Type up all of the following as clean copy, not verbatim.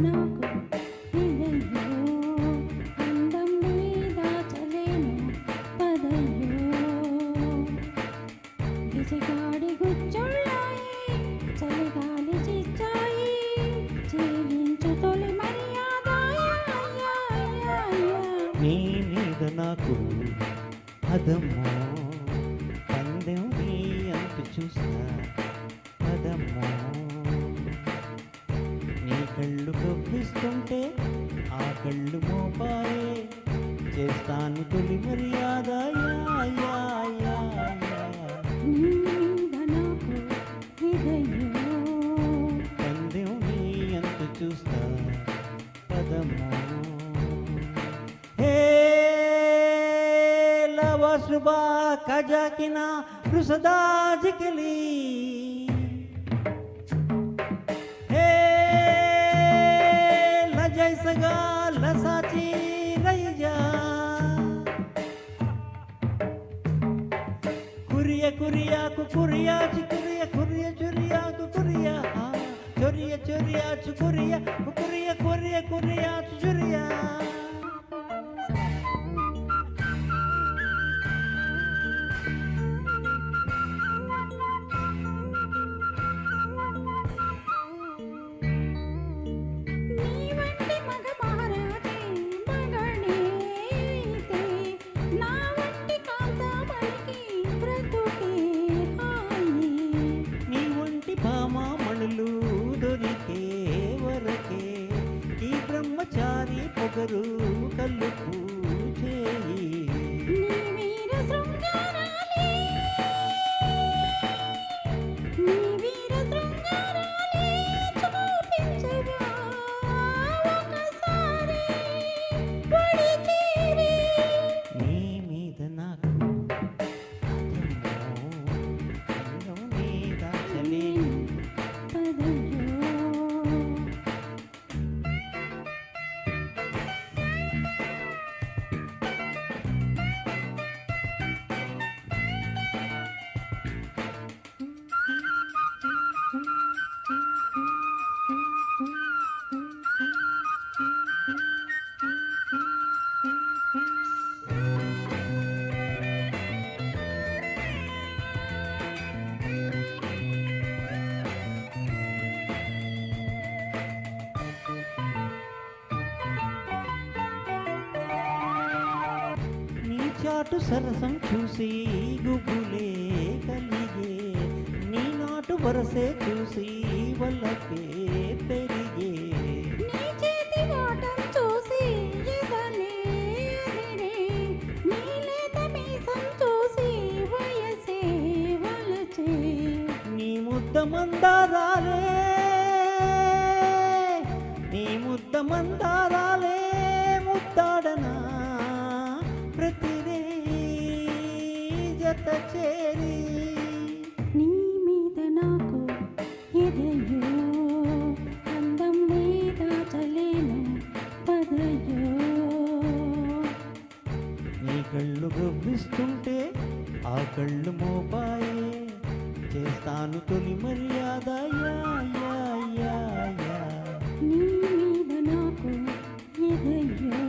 నాకు ఇదయ్యో అందం మీద చలేను పదయ్యో గిజగాడి గుచ్చుళ్ళాయి చలిగాలి చిచ్చాయి చేయించు తొలి మర్యాద నీ మీద నాకు పదమ్మో పందెం నీ అంతు చూస్తా పదమ్మో నీ కళ్ళు కవ్విస్తుంటే ఆ కళ్ళు మోపాయే చేస్తాను తొలి మర్యాద నీ మీద నాకు ఇదయ్యో పందెం నీ అంతు చూస్తా పదమ్మో सुबह खजा किना रुसदा जिकली हे लजय सगा लसाची रैजा कुरिया कुरिया कुरिया चिकुरिया कुरिया चुरिया कुरिया चोरिया चोरिया चुकुरिया कुरिया कुरिया कुरिया चुरिया భామామణులు దొరికే వరకే ఈ బ్రహ్మచారి పొగరు కల్లుకు చేయి నీ మీద నాకు చాటు సరసం చూసి గుబులే కలిగే నీ నాటు వరసే చూసి వల్లకే పెరిగే నీ చేతి వాటం చూసి ఎదలే అదిరే నీ లేత మీసం చూసి వయసే వలచే నీ ముద్ద మందారాలే నీ ముద్ద మందారాలే ముద్దాడనా ప్రతిదే జత చేరి నీ మీద నాకు ఇదయ్యో అందం మీద చలేను పదయ్యో నీ కళ్ళు గవ్విస్తుంటే ఆ కళ్ళు మోపాయే చేస్తాను తొలి మర్యాద నీ మీద నాకు ఇదయ్యో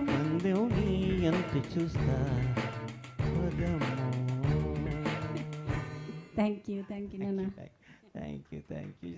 పందెం నీ అంతు చూస్తా పదమ్మో థ్యాంక్ యూ నాన్న థ్యాంక్ యూ